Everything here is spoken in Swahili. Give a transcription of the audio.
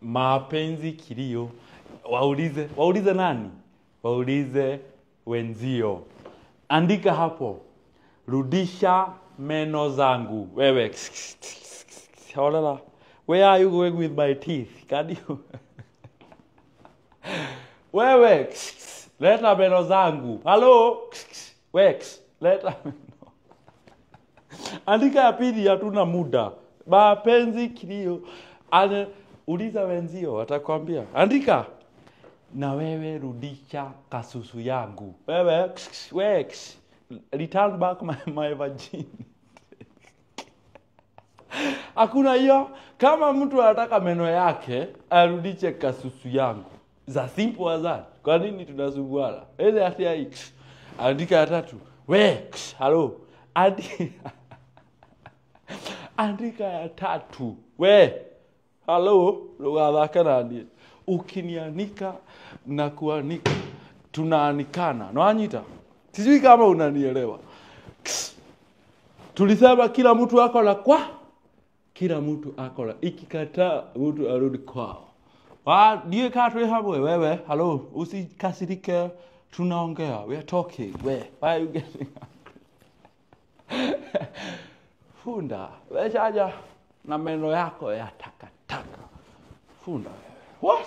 mapenzi kilio. Waulize nani? Waulize wenzio. Andika hapo. Rudisha meno zangu. Wewe. Hola. Where are you going with my teeth? Can you? Wewe. Leta meno zangu. Hello. Wex. Leta meno. Andika ya pili, hatuna muda. Mapenzi kilio. Uliza wenzio, watakwambia. Andika. Na wewe rudisha kasusu yangu. Wewe, wex. Return back my virginity. Hakuna hiyo. Kama mtu anataka meno yake, arudishe kasusu yangu. Za simple as that. Kwa nini tunasumbuana? Ile atia x. Andika ya tatu. Wex. Hello. Andika ya tatu. Hello. Lugathaka nani? Ukinianika na kuanika, tunaanikana. Nwanyita? Sijui kama unanielewa. Tulisema kila mtu ako la kwa? Kila mtu ako la. Ikikataa mtu arudi kwao. Ndiye katwe hamwe wewe. Hello. Usikasirike, tunaongea. We are talking. Why are you getting angry? Funda. Wechaja na meno yako ya takataka. Funda. What?